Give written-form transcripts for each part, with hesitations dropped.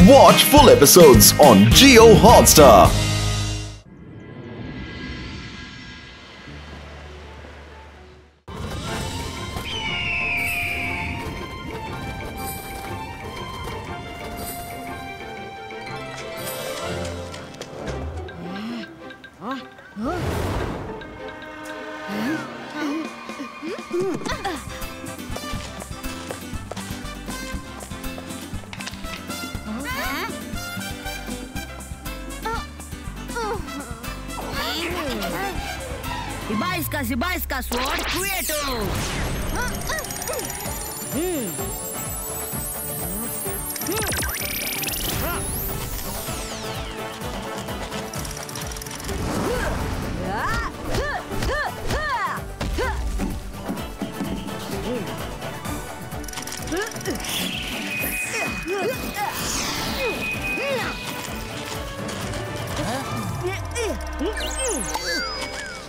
Watch full episodes on Jio Hotstar. Ibaiska sword Creator.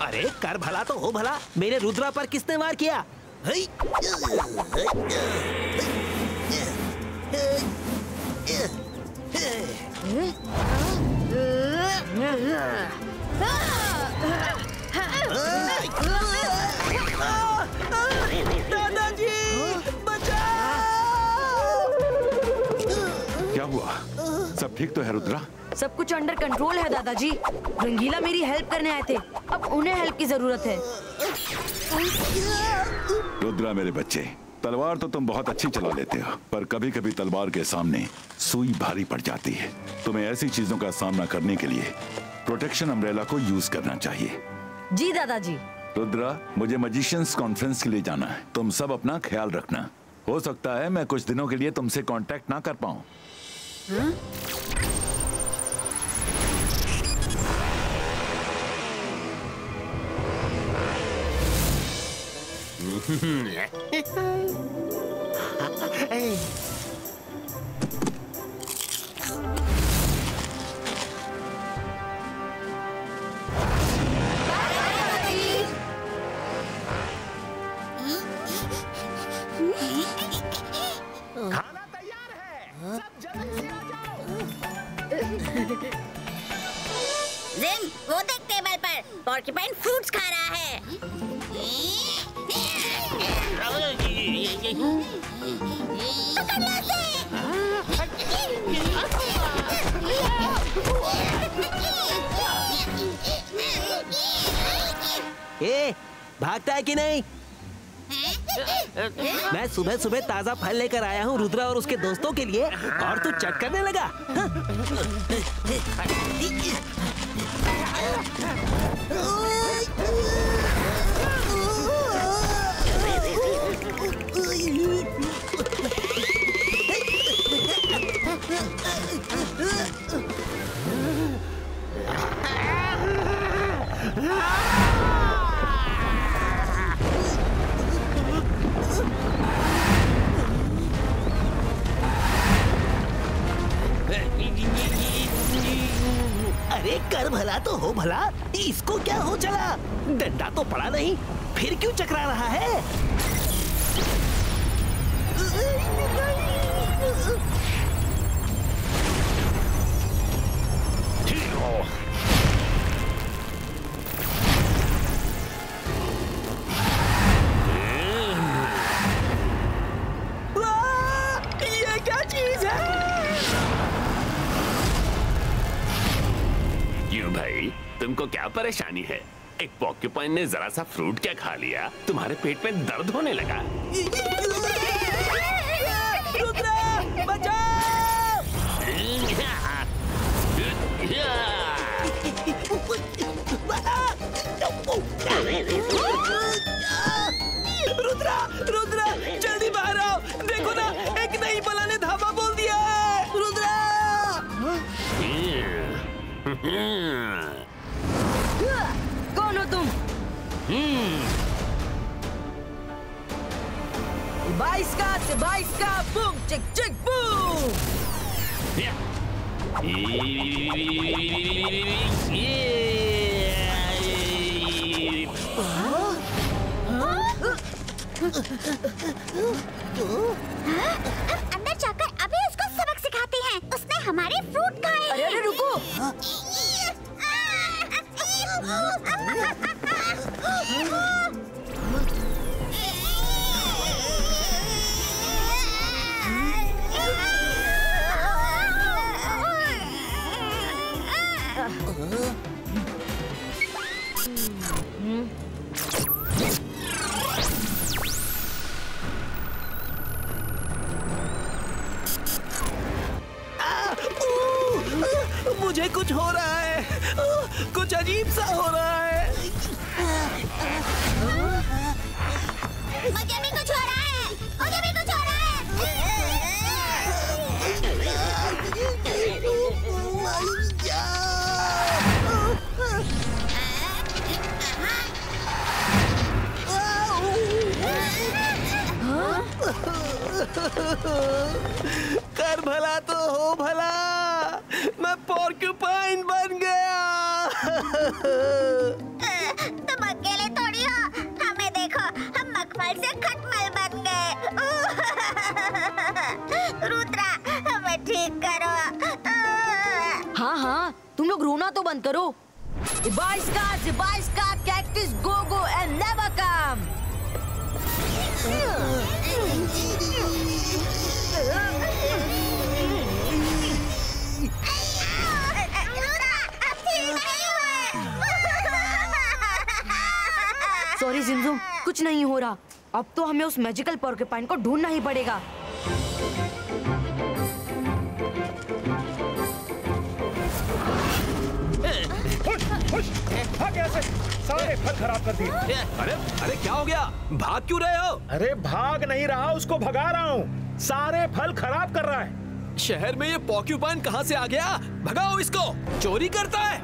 अरे कर भला तो हो भला, मेरे रुद्रा पर किसने वार किया? दादाजी बचाओ! क्या हुआ? सब ठीक तो है रुद्रा? सब कुछ अंडर कंट्रोल है दादाजी। रंगीला मेरी हेल्प करने आए थे, अब उन्हें हेल्प की जरूरत है। रुद्रा मेरे बच्चे, तलवार तो तुम बहुत अच्छी चला लेते हो, पर कभी कभी तलवार के सामने सुई भारी पड़ जाती है। तुम्हें ऐसी चीजों का सामना करने के लिए प्रोटेक्शन अम्ब्रेला को यूज करना चाहिए। जी दादाजी। रुद्रा, मुझे मजिशियंस कॉन्फ्रेंस के लिए जाना है, तुम सब अपना ख्याल रखना। हो सकता है मैं कुछ दिनों के लिए तुमसे कांटेक्ट ना कर पाऊं। खाना तैयार है, सब जल्दी से आ जाओ। जिन, वो देख टेबल पर पोर्क्यूपाइन फ्रूट्स खा रहा है। पकड़ना से। ए, भागता है कि नहीं? मैं सुबह सुबह ताजा फल लेकर आया हूँ रुद्रा और उसके दोस्तों के लिए, और तू चट करने लगा। अरे कर भला तो हो भला, इसको क्या हो चला? डंडा तो पड़ा नहीं, फिर क्यों चकरा रहा है? ये क्या चीज है? क्यों भाई, तुमको क्या परेशानी है? एक पोर्क्यूपाइन ने जरा सा फ्रूट क्या खा लिया, तुम्हारे पेट में दर्द होने लगा? रुद्रा, बचाओ! रुद्रा, रुद्रा, जल्दी बाहर आओ! देखो ना, एक नई बला ने धावा बोल दिया है! रुद्रा! कौन हो तुम? बाईस का बूम चिक चिक बूम! हम अंदर जाकर अभी उसको सबक सिखाते हैं। उसने मुझे कुछ हो रहा है, कुछ अजीब सा हो रहा है। मुझे भी कुछ हो रहा है, मुझे भी कुछ हो रहा है। कर भला तो हो भला, मैं पोर्क्यूपाइन बन गया। तुम अकेले थोड़ी हो, हमें देखो, हम मखमल से खटमल बन गए। रुद्रा, हमें ठीक करो। हाँ हाँ, तुम लोग रोना तो बंद करो। Zibaiska, Cactus, Go-Go and never come. Sorry जिमजुम, कुछ नहीं हो रहा। अब तो हमें उस मैजिकल पोर्क्यूपाइन को ढूंढना ही पड़ेगा। सारे फल खराब कर दिए। अरे अरे क्या हो गया? भाग क्यों रहे हो? अरे भाग नहीं रहा, उसको भगा रहा हूँ। सारे फल खराब कर रहा है। शहर में ये पोर्क्यूपाइन कहाँ से आ गया? भगाओ इसको, चोरी करता है।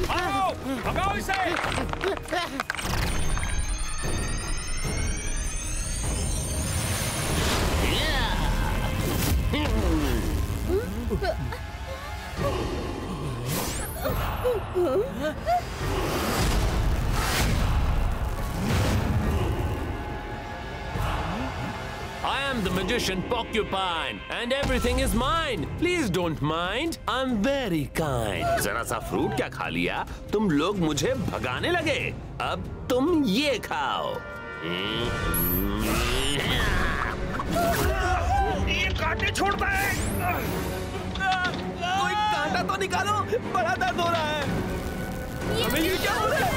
आओ, भगाओ इसे। I am the magician Porcupine and everything is mine. Please don't mind. I'm very kind. जरा सा फ्रूट क्या खा लिया, तुम लोग मुझे भगाने लगे। अब तुम ये खाओ। ये कांटे छोड़ता है। कोई कांटा तो निकालो, बड़ा दर्द हो रहा है। हमें ये क्या हो रहा है?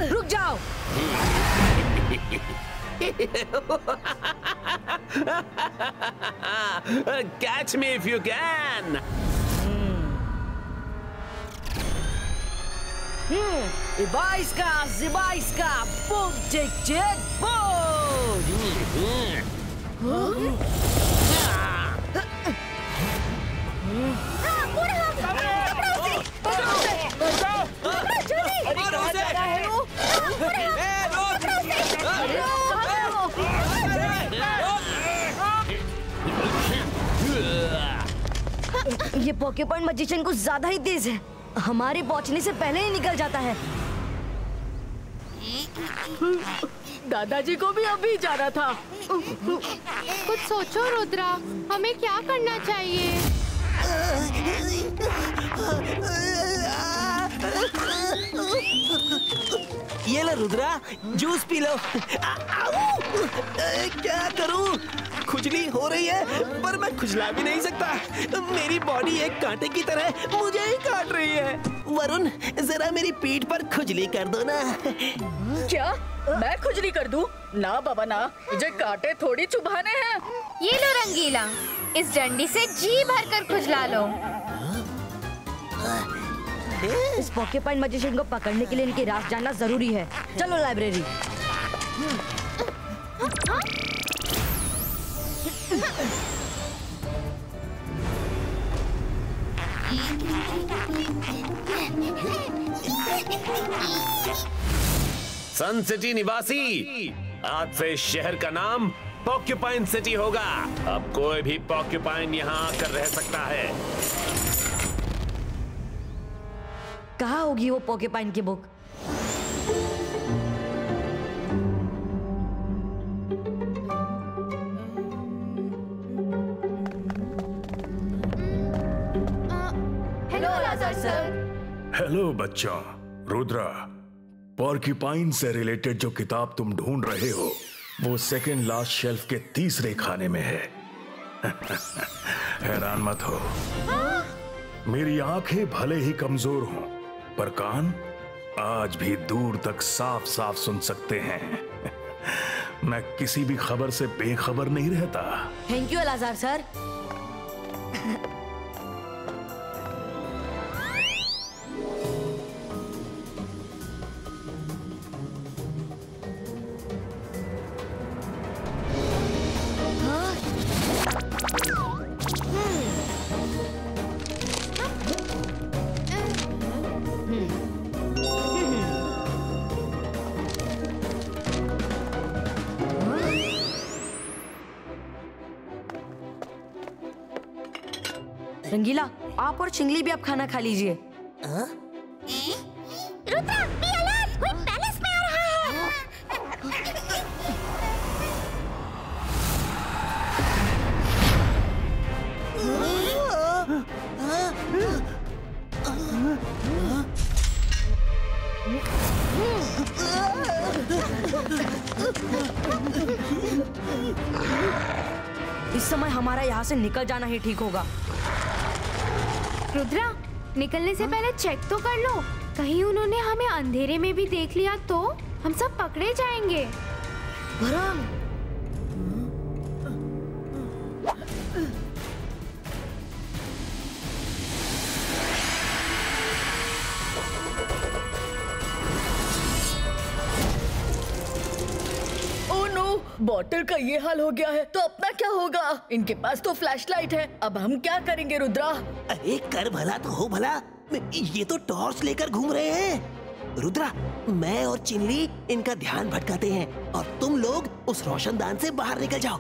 रुक जाओ। Catch me if you can. Zibaiska, boom, tick, boom. ये पोर्क्यूपाइन मैजिशियन कुछ ज्यादा ही तेज है, हमारे पहुंचने से पहले ही निकल जाता है। दादाजी को भी अभी जाना था। कुछ सोचो रुद्रा, हमें क्या करना चाहिए? ये लो रुद्रा, जूस पी लो। क्या करूं? खुजली हो रही है, पर मैं खुजला भी नहीं सकता। मेरी बॉडी एक कांटे की तरह मुझे ही काट रही है। वरुण, जरा मेरी पीठ पर खुजली कर दो ना। क्या मैं खुजली कर दूं? ना बाबा ना, मुझे कांटे थोड़ी चुभाने हैं। ये लो रंगीला, इस डंडी से जी भरकर खुजला लो। इस पोर्क्यूपाइन मैजिशियन को पकड़ने के लिए इनकी राज जानना जरूरी है। चलो लाइब्रेरी। सन सिटी निवासी, आज से शहर का नाम पोर्क्यूपाइन सिटी होगा। अब कोई भी पोर्क्यूपाइन यहाँ आकर रह सकता है। कहाँ होगी वो पोकेपाइन की बुक? हेलो अलाज़ार सर। हेलो बच्चों। रुद्रा, पोर्क्यूपाइन से रिलेटेड जो किताब तुम ढूंढ रहे हो वो सेकंड लास्ट शेल्फ के तीसरे खाने में है। हैरान मत हो। मेरी आंखें भले ही कमजोर हों, पर कान आज भी दूर तक साफ साफ सुन सकते हैं। मैं किसी भी खबर से बेखबर नहीं रहता। थैंक यू अलाज़ार सर। रंगीला, आप और चिंगली भी अब खाना खा लीजिए। रुद्रा, बी अलर्ट, कोई पैलेस में आ रहा है। इस समय हमारा यहाँ से निकल जाना ही ठीक होगा। रुद्रा, निकलने से पहले चेक तो कर लो, कहीं उन्होंने हमें अंधेरे में भी देख लिया तो हम सब पकड़े जाएंगे। वरुण, बॉटल का ये हाल हो गया है तो अपना क्या होगा? इनके पास तो फ्लैशलाइट है, अब हम क्या करेंगे रुद्रा? अरे कर भला तो हो भला, ये तो टॉर्च लेकर घूम रहे हैं। रुद्रा, मैं और चिंगली इनका ध्यान भटकाते हैं और तुम लोग उस रोशनदान से बाहर निकल जाओ।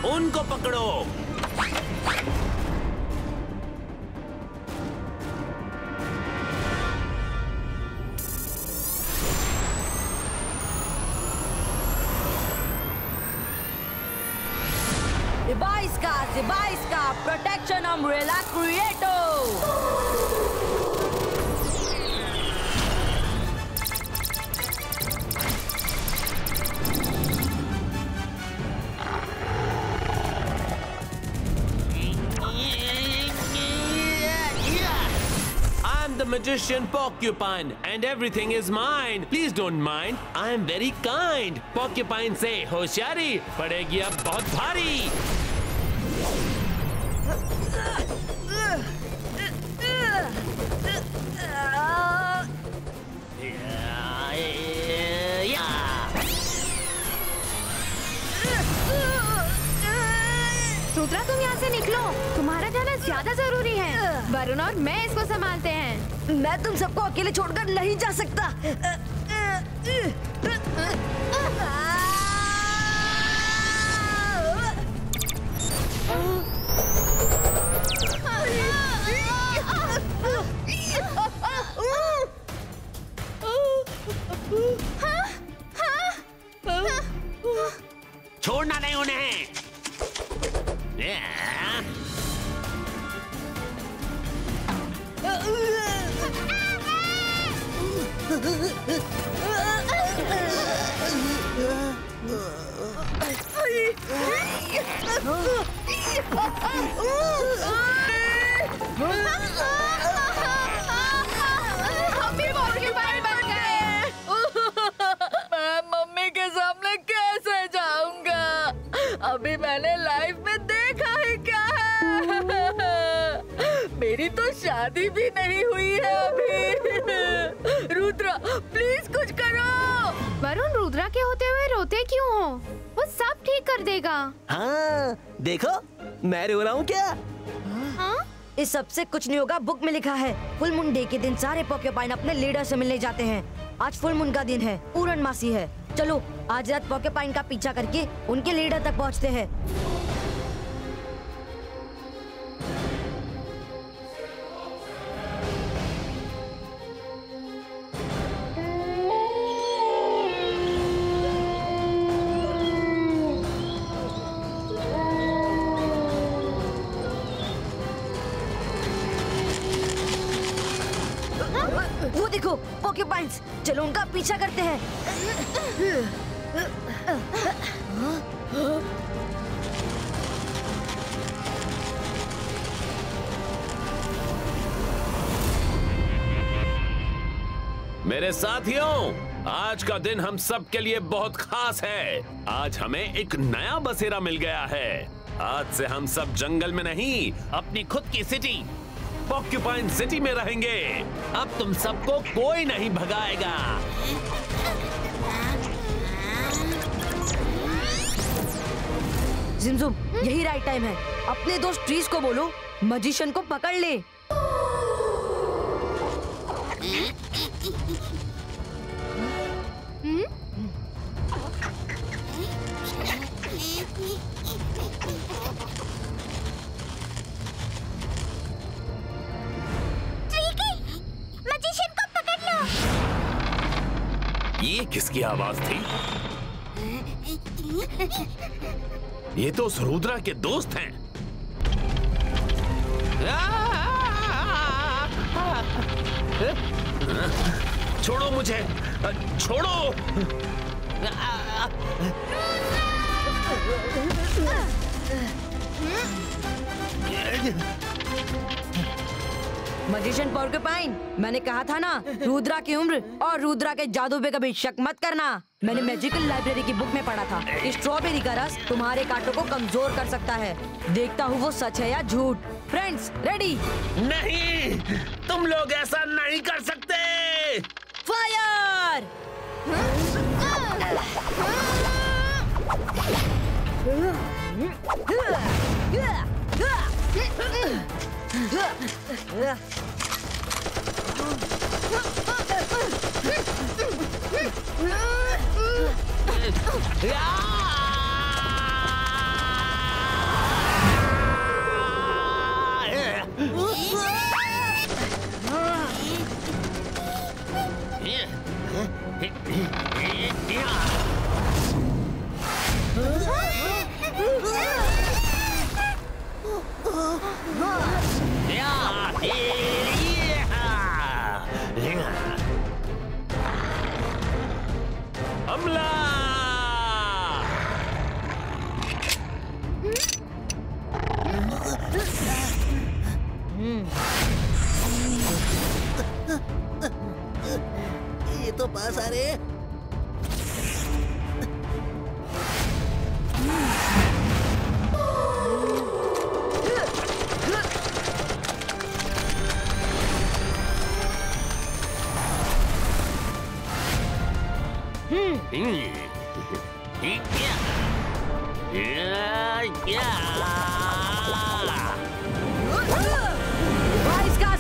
उनको पकड़ो। Zibaiska, Protection Umbrella Creator! The magician Porcupine and everything is mine. Please don't mind. I am very kind. Porcupine से होशियारी पड़ेगी अब बहुत भारी। रुद्रा, तुम यहाँ से निकलो, तुम्हारा जाना ज्यादा जरूरी है। वरुण और मैं इसको संभालते हैं। मैं तुम सबको अकेले छोड़कर नहीं जा सकता। छोड़ना नहीं उन्हें। हम भी पोर्क्यूपाइन बन गए। मैं मम्मी के सामने कैसे जाऊंगा? अभी मैंने लाइफ में देखा ही क्या है। मेरी तो शादी भी नहीं हुई है अभी। रुद्रा, प्लीज कुछ करो। वरुण, रुद्रा के होते हुए रोते क्यों हो? वो सब ठीक कर देगा। हाँ, देखो मैं रो रहा हूँ क्या? हाँ? इस सब से कुछ नहीं होगा, बुक में लिखा है फुल मून डे के दिन सारे पोकेपाइन अपने लीडर से मिलने जाते हैं। आज फुल मून का दिन है, पूर्णमासी है। चलो आज रात पोकेपाइन का पीछा करके उनके लीडर तक पहुंचते हैं। वो देखो पोकेपाइन्स, चलो उनका पीछा करते हैं। मेरे साथियों, आज का दिन हम सब के लिए बहुत खास है। आज हमें एक नया बसेरा मिल गया है। आज से हम सब जंगल में नहीं, अपनी खुद की सिटी पोक्यूपाइन सिटी में रहेंगे। अब तुम सबको कोई नहीं भगाएगा। जिमजुम, यही राइट टाइम है। अपने दोस्त ट्रीज को बोलो मैजिशियन को पकड़ ले। ये किसकी आवाज थी? ये तो उस रुद्रा के दोस्त हैं। छोड़ो मुझे, छोड़ो। मैजिशियन पोर्क्यूपाइन, मैंने कहा था ना, रुद्रा की उम्र और रुद्रा के जादू पे कभी शक मत करना। मैंने मैजिकल लाइब्रेरी की बुक में पढ़ा था, स्ट्रॉबेरी का रस तुम्हारे कांटों को कमजोर कर सकता है। देखता हूँ वो सच है या झूठ। Friends ready? नहीं, तुम लोग ऐसा नहीं कर सकते। फायर! हमला! ये तो पास आ रहे।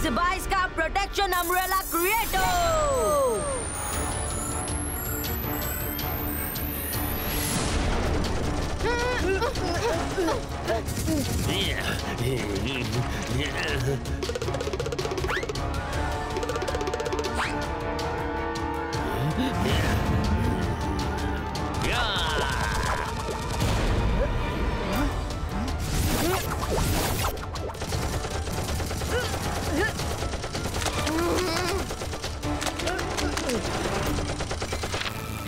बाइस का प्रोटेक्शन अम्ब्रेला क्रिएटो।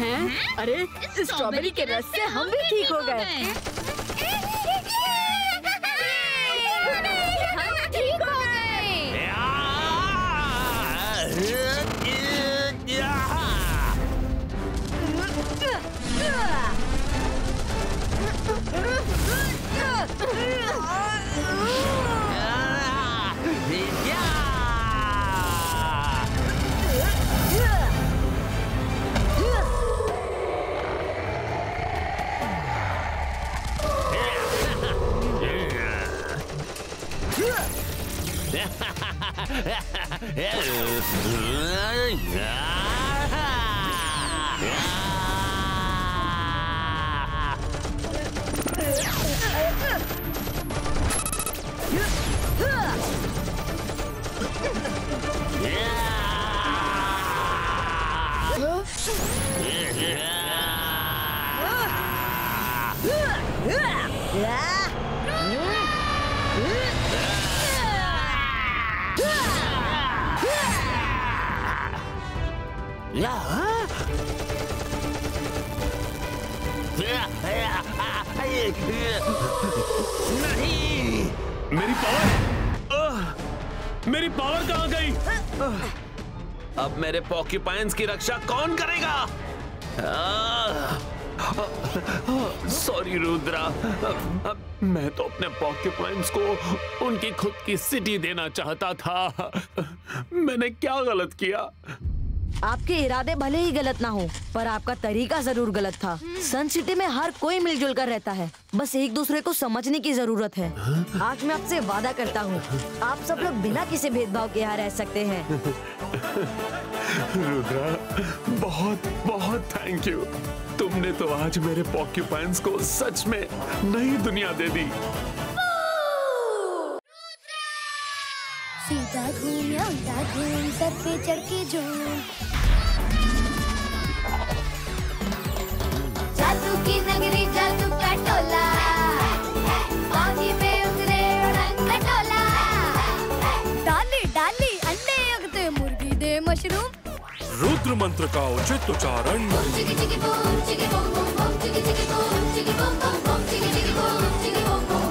हैं? अरे स्ट्रॉबेरी के रस से हम भी ठीक हो गए। हम ठीक हो गए। नहीं, मेरी पावर, मेरी पावर कहाँ गई? अब मेरे पॉक्यूपाइंस की रक्षा कौन करेगा? सॉरी रुद्रा, मैं तो अपने पॉक्यूपाइंस को उनकी खुद की सिटी देना चाहता था। मैंने क्या गलत किया? आपके इरादे भले ही गलत ना हो, पर आपका तरीका जरूर गलत था। सन सिटी में हर कोई मिलजुल कर रहता है, बस एक दूसरे को समझने की जरूरत है। आज मैं आपसे वादा करता हूँ, आप सब लोग बिना किसी भेदभाव के यहाँ रह सकते हैं। रुद्रा, बहुत बहुत थैंक यू। तुमने तो आज मेरे पॉक्यूपाइंस को सच में नई दुनिया दे दी। सीधा घूम या उल्टा घूम, सर पे चढ़ के झूम। जादू की नगरी, जादू का टोला, पानी में उतरे उड़न खटोला। डाली डाली अंडे अगते, मुर्गी दे मशरूम। रुद्र मंत्र का उचित उच्चारण। चिकी चिकी बूम, चिकी बूम बूम बूम, चिकी चिकी बूम, चिकी बूम बूम बूम, चिकी चिकी बूम, चिकी बूम बूम।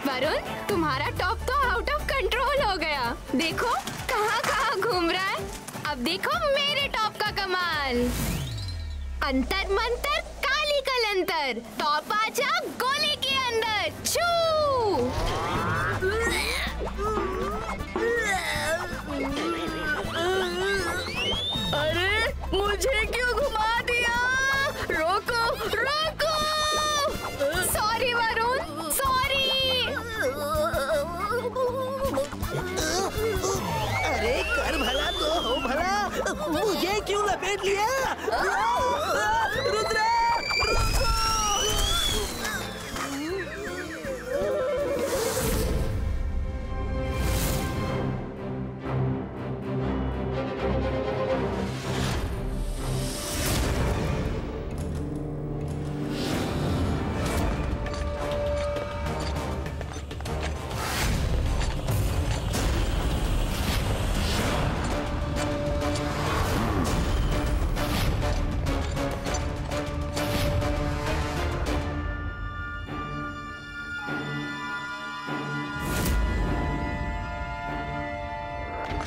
वरुण, तुम्हारा टॉप तो आउट ऑफ कंट्रोल हो गया। देखो कहाँ कहाँ घूम रहा है। अब देखो मेरे टॉप का कमाल। अंतर मंतर काली कलंतर, टॉप आजा गोले के अंदर। छू। अरे मुझे क्यों घुमा दिया? रोको रोको। Sorry Varun, sorry. अरे कर भला तो हो भला, मुझे क्यों लपेट लिया? रुद्रा,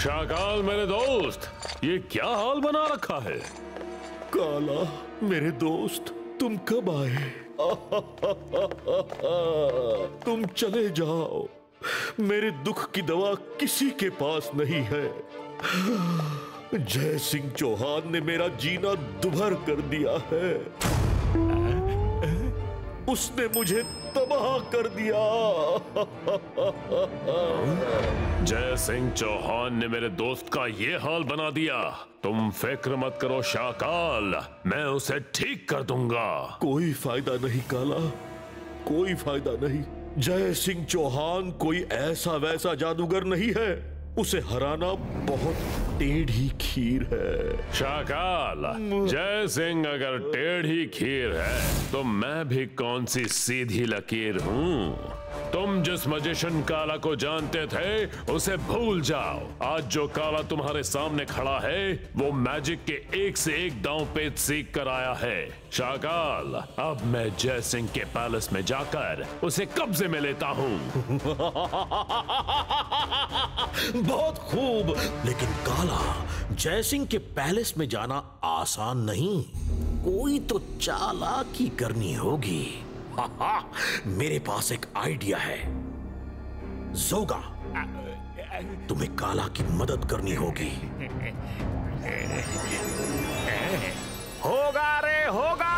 शाकाल मेरे दोस्त, ये क्या हाल बना रखा है? काला मेरे दोस्त, तुम कब आए? तुम चले जाओ, मेरे दुख की दवा किसी के पास नहीं है। जय सिंह चौहान ने मेरा जीना दुभर कर दिया है। उसने मुझे तबाह कर दिया। जय सिंह चौहान ने मेरे दोस्त का ये हाल बना दिया। तुम फिक्र मत करो शाकाल, मैं उसे ठीक कर दूंगा। कोई फायदा नहीं काला, कोई फायदा नहीं। जय सिंह चौहान कोई ऐसा वैसा जादूगर नहीं है। उसे हराना बहुत टेढ़ी खीर है। शाकाल, जय सिंह अगर टेढ़ी खीर है तो मैं भी कौन सी सीधी लकीर हूँ। तुम जिस मैजिशियन काला को जानते थे उसे भूल जाओ। आज जो काला तुम्हारे सामने खड़ा है वो मैजिक के एक से एक दांव पेच सीख कर आया है। शाकाल, अब मैं जय सिंह के पैलेस में जाकर उसे कब्जे में लेता हूँ। बहुत खूब, लेकिन काला, जय सिंह के पैलेस में जाना आसान नहीं। कोई तो चालाकी करनी होगी। मेरे पास एक आइडिया है। जोगा, तुम्हें काला की मदद करनी होगी। होगा रे होगा।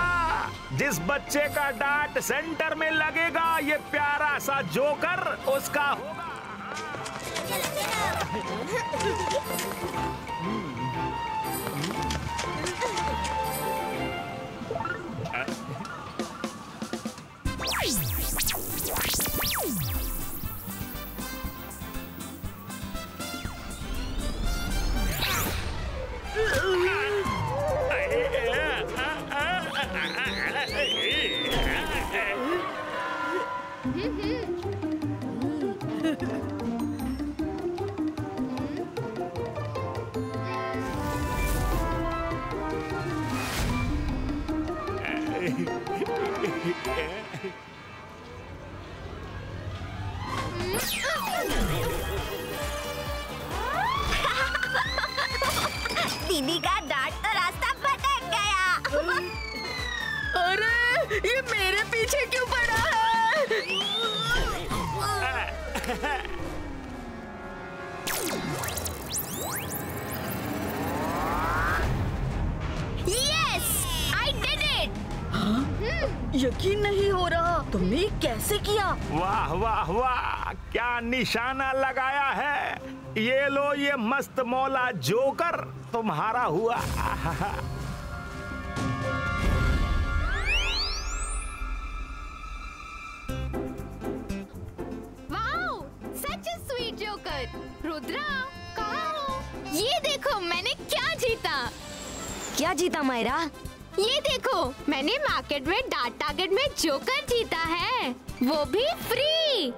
जिस बच्चे का डांट सेंटर में लगेगा, ये प्यारा सा जोकर उसका होगा। दीदी का डांट तो रास्ता भटक गया। अरे ये मेरे पीछे क्यों पड़ा है? Yes, I did it. यकीन नहीं हो रहा, तुमने कैसे किया? वाह वाह वाह, क्या निशाना लगाया है। ये लो, ये मस्त मौला जोकर तुम्हारा हुआ। Wow, such a sweet joker. Rudra, कहाँ हो? ये देखो मैंने क्या जीता। क्या जीता मायरा? ये देखो, मैंने मार्केट में डार्ट टारगेट में जोकर जीता है, वो भी फ्री।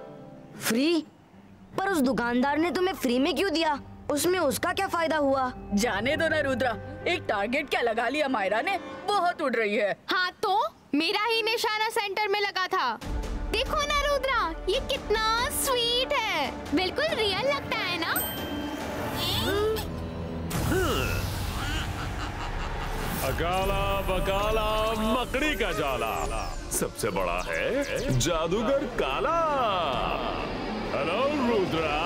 फ्री? पर उस दुकानदार ने तुम्हें फ्री में क्यों दिया? उसमें उसका क्या फायदा हुआ? जाने दो ना रुद्रा, एक टारगेट क्या लगा लिया मायरा ने, बहुत उड़ रही है। हाँ तो मेरा ही निशाना सेंटर में लगा था। देखो ना रुद्रा, ये कितना स्वीट है, बिल्कुल रियल लगता है ना? अकाला बकाला मकड़ी का जाला, सबसे बड़ा है जादूगर काला। हेलो रुद्रा।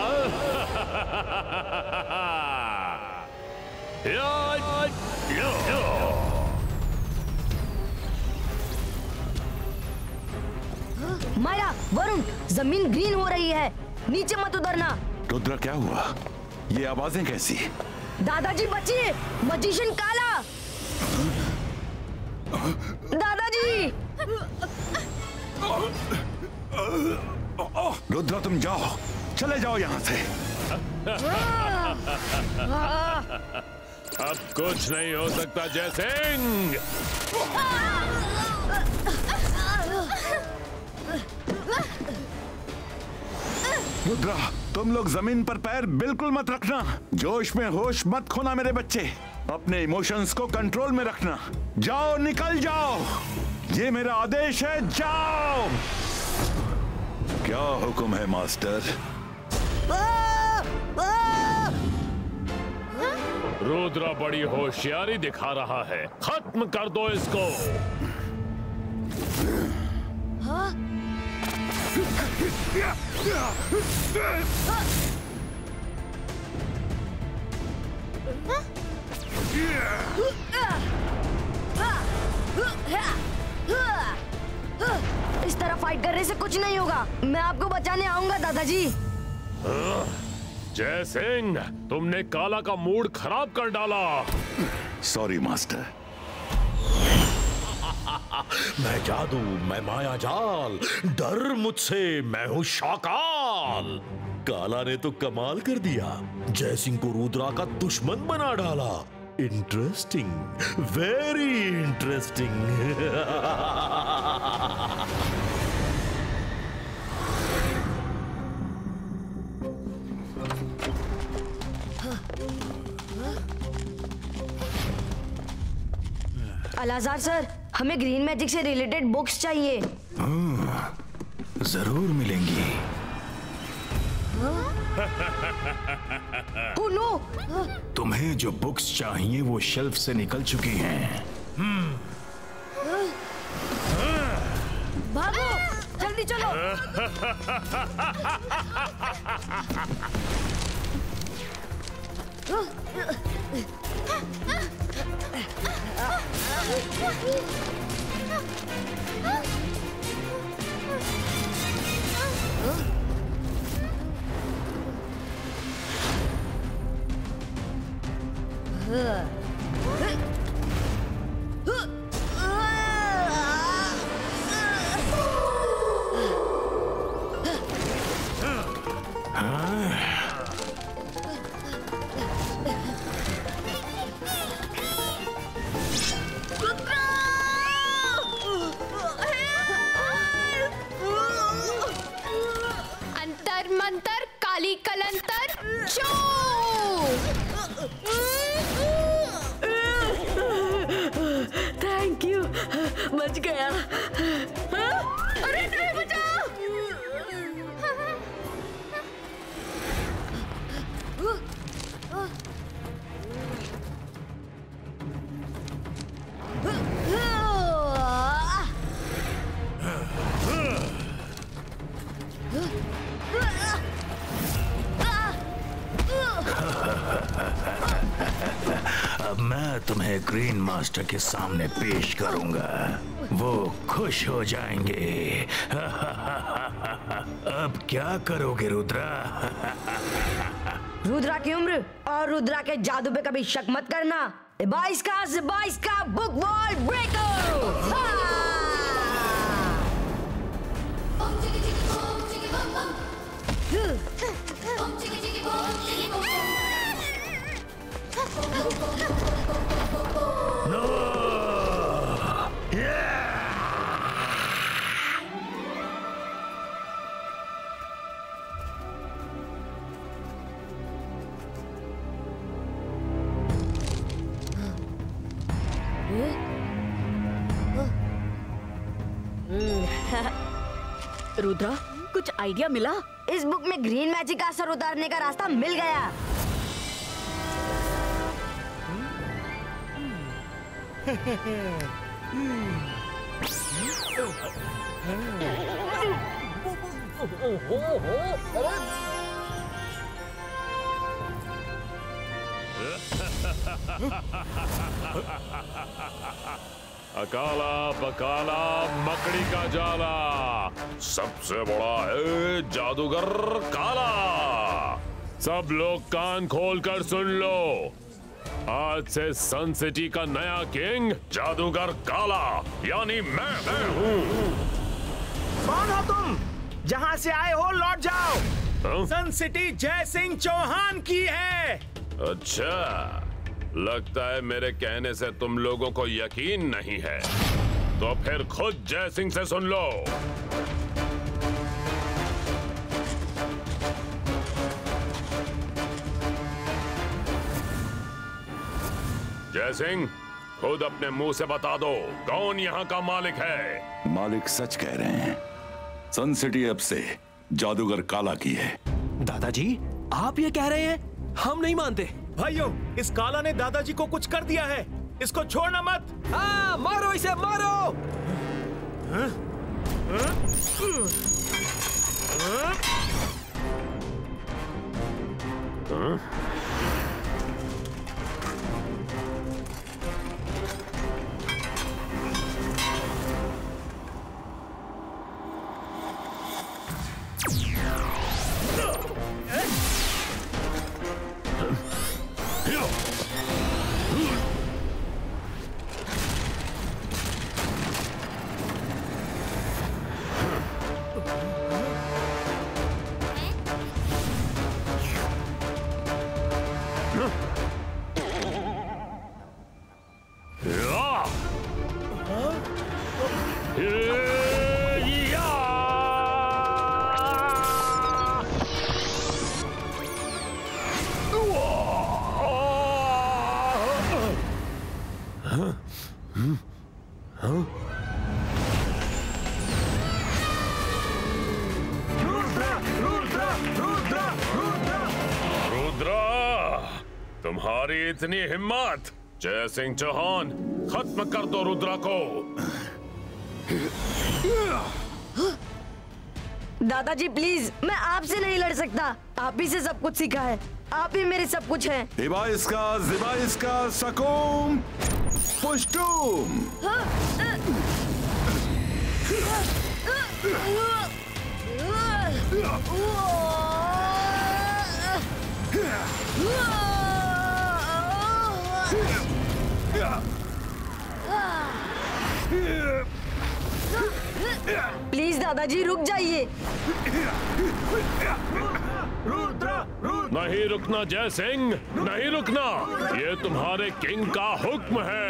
मायरा, वरुण, जमीन ग्रीन हो रही है, नीचे मत उतरना। रुद्रा, क्या हुआ? ये आवाजें कैसी? दादाजी बचिए, मैजिशियन काला। दादाजी! रुद्रा, तुम जाओ, चले जाओ यहाँ से। अब कुछ नहीं हो सकता जय सिंह। रुद्रा, तुम लोग जमीन पर पैर बिल्कुल मत रखना। जोश में होश मत खोना मेरे बच्चे। अपने इमोशंस को कंट्रोल में रखना। जाओ, निकल जाओ, ये मेरा आदेश है, जाओ। क्या हुक्म है मास्टर? रुद्रा बड़ी होशियारी दिखा रहा है, खत्म कर दो इसको। इस तरह फाइट करने से कुछ नहीं होगा, मैं आपको बचाने आऊंगा दादाजी। जय सिंह, तुमने काला का मूड खराब कर डाला। Sorry master. मैं जादू, मैं माया जाल, डर मुझसे, मैं हूं शाकाल। काला ने तो कमाल कर दिया, जय सिंह को रुद्रा का दुश्मन बना डाला। Interesting, very interesting. Salazar sir, हमें ग्रीन मैजिक से रिलेटेड बुक्स चाहिए। जरूर मिलेंगी। Oh no! तुम्हें जो बुक्स चाहिए वो शेल्फ से निकल चुकी हैं। भागो, जल्दी चलो। अंतर मंतर काली कलंतर शो। थैंक यू, बच गया। अरे नहीं, बचाओ। अब मैं तुम्हें ग्रीन मास्टर के सामने पेश करूंगा, वो खुश हो जाएंगे। अब क्या करोगे रुद्रा? रुद्रा की उम्र और रुद्रा के जादू पे कभी शक मत करना। 22 का बुक वॉल ब्रेकर। रुद्रा, कुछ आइडिया मिला? इस बुक में ग्रीन मैजिक का असर उतारने का रास्ता मिल गया। अकाला बकाला मकड़ी का जाला, सबसे बड़ा है जादूगर काला। सब लोग कान खोलकर सुन लो, आज से सन सिटी का नया किंग जादूगर काला, यानी मैं हूँ। कौन हो तुम? जहाँ से आए हो लौट जाओ। हाँ? सन सिटी जय सिंह चौहान की है। अच्छा, लगता है मेरे कहने से तुम लोगों को यकीन नहीं है, तो फिर खुद जय सिंह से सुन लो। जय सिंह, खुद अपने मुंह से बता दो, कौन यहाँ का मालिक है? मालिक सच कह रहे हैं, सन सिटी अब से जादूगर काला की है। दादाजी, आप ये कह रहे हैं? हम नहीं मानते। भाइयों, इस काला ने दादाजी को कुछ कर दिया है, इसको छोड़ना मत। हाँ, मारो इसे, मारो। हाँ? हाँ? हाँ? तुम्हारी इतनी हिम्मत? जय सिंह चौहान, खत्म कर दो रुद्रा को। दादाजी प्लीज, मैं आपसे नहीं लड़ सकता। आप ही से सब कुछ सीखा है, आप ही मेरे सब कुछ हैं। जिबाइस्का सकूम पुष्टुम। प्लीज दादाजी रुक जाइए। नहीं रुकना जय सिंह, नहीं रुकना। ये तुम्हारे किंग का हुक्म है।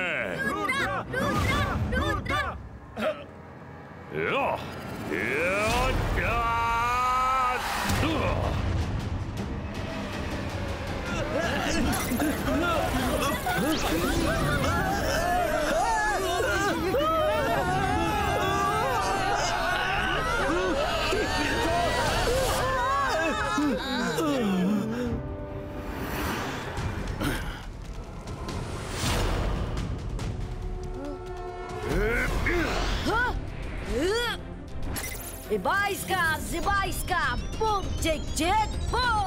Zibaiska, boom, tick, tick, boom!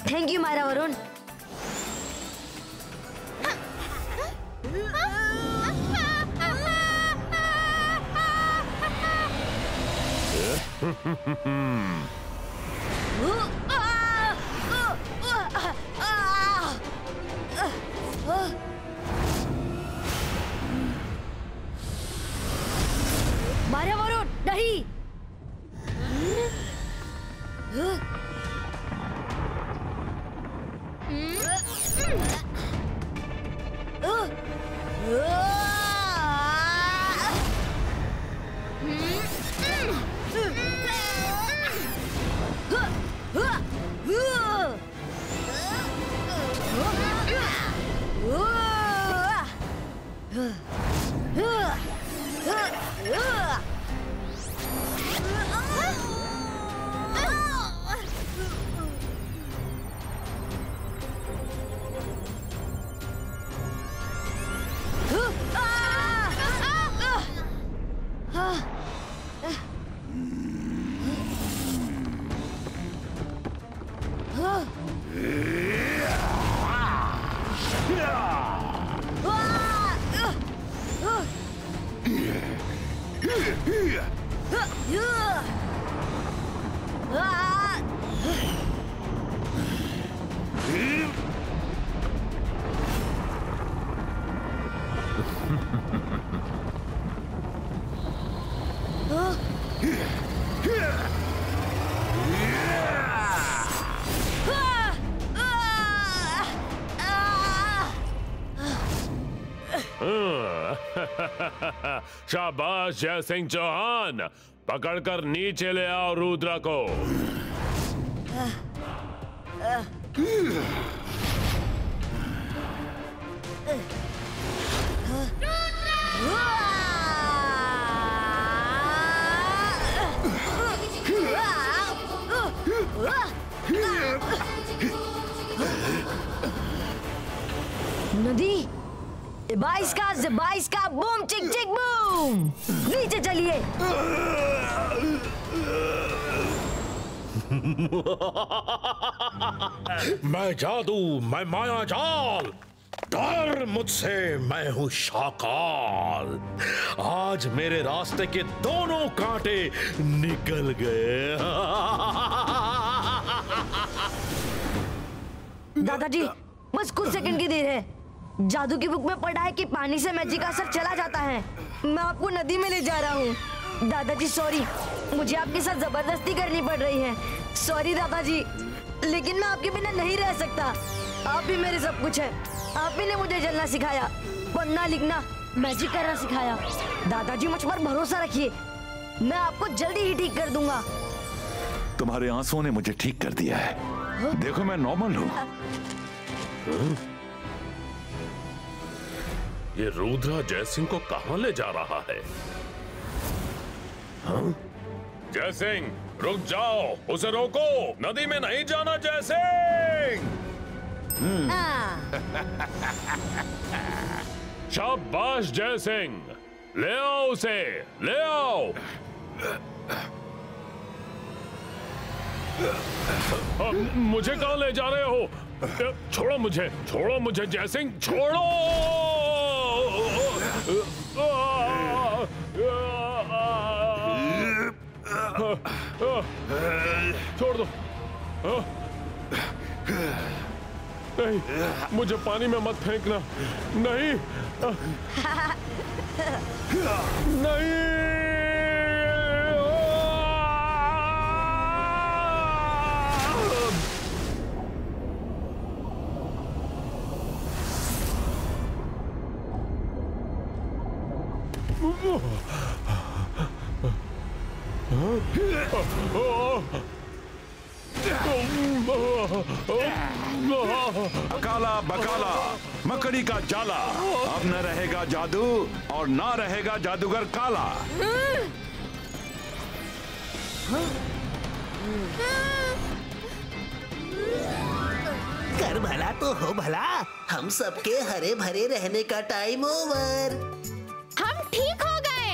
Thank you, Myra Varun. Myra Varun, नहीं। शाबाश जय सिंह चौहान, पकड़कर नीचे ले आओ रुद्रा को। नदी, बाईस का बूम चिक चिक बूम। नीचे चलिए। मैं जादू, मैं माया जाल, डर मुझसे, मैं हूं शाकाल। आज मेरे रास्ते के दोनों कांटे निकल गए। दादाजी बस कुछ सेकंड की देर है। जादू की बुक में पढ़ा है कि पानी से मैजिक का असर चला जाता है। मैं आपको नदी में ले जा रहा हूँ। दादाजी सॉरी, मुझे आपके साथ जबरदस्ती करनी पड़ रही है। सॉरी दादाजी, लेकिन मैं आपके बिना नहीं रह सकता। आप भी मेरे सब कुछ है। आप ही ने मुझे जलना सिखाया, पढ़ना लिखना, मैजिक करना सिखाया। दादाजी मुझ पर भरोसा रखिए, मैं आपको जल्दी ही ठीक कर दूंगा। तुम्हारे आंसुओं ने मुझे ठीक कर दिया है। देखो मैं नॉर्मल हूँ। ये रुद्रा जयसिंह को कहां ले जा रहा है? हाँ? जयसिंह रुक जाओ, उसे रोको, नदी में नहीं जाना जयसिंह। शाबाश जयसिंह, ले आओ उसे, ले आओ। मुझे कहां ले जा रहे हो? छोड़ो मुझे, छोड़ो मुझे जयसिंह, छोड़ो। छोड़ दो। नहीं, मुझे पानी में मत फेंकना। नहीं नहीं। काला बकाला मकड़ी का जाला, अब न रहेगा जादू और ना रहेगा जादूगर काला। कर भला तो हो भला, हम सबके हरे भरे रहने का टाइम ओवर। हम ठीक हो गए।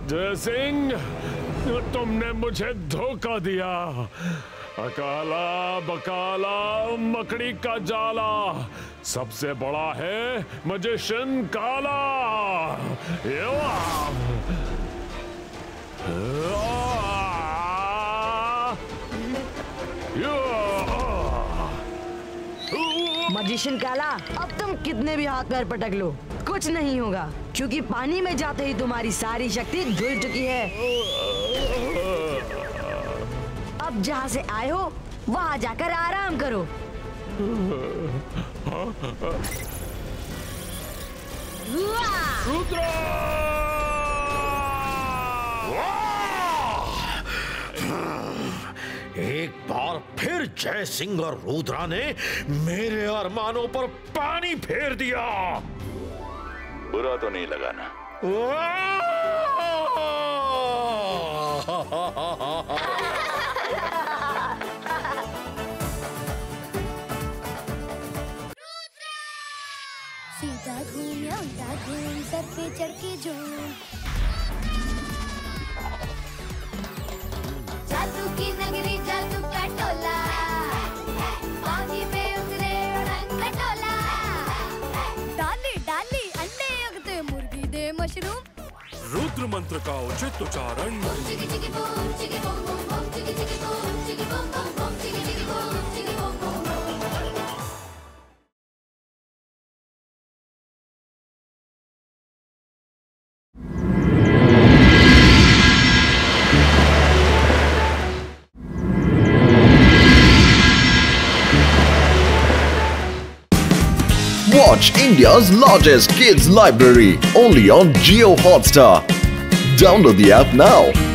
जयसिंह, तुमने मुझे धोखा दिया। अकाला बकाला मकड़ी का जाला, सबसे बड़ा है मैजिशियन काला। मैजिशियन काला, अब तुम कितने भी हाथ पैर पटक लो, कुछ नहीं होगा, क्योंकि पानी में जाते ही तुम्हारी सारी शक्ति धुल चुकी है। अब जहाँ से आए हो वहाँ जाकर आराम करो। एक बार फिर जय सिंह और रुद्रा ने मेरे अरमानों पर पानी फेर दिया। बुरा तो नहीं लगा ना? सीधा घूम या उल्टा घूम, सर पे चढ़ के झूम। जादू की नगरी, जादू का टोला, पानी में उतरे उड़न खटोला। डाली डाली अंडे उगते, मुर्गी दे मशरूम। रुद्र मंत्र का उचित उच्चारण। चिकी चिकी बूम, चिकी बूम बूम बूम, चिकी चिकी बूम, चिकी बूम बूम बूम, चिकी चिकी बूम, चिकी बूम बूम बूम। Watch India's largest kids library only on Jio Hotstar. Download the app now.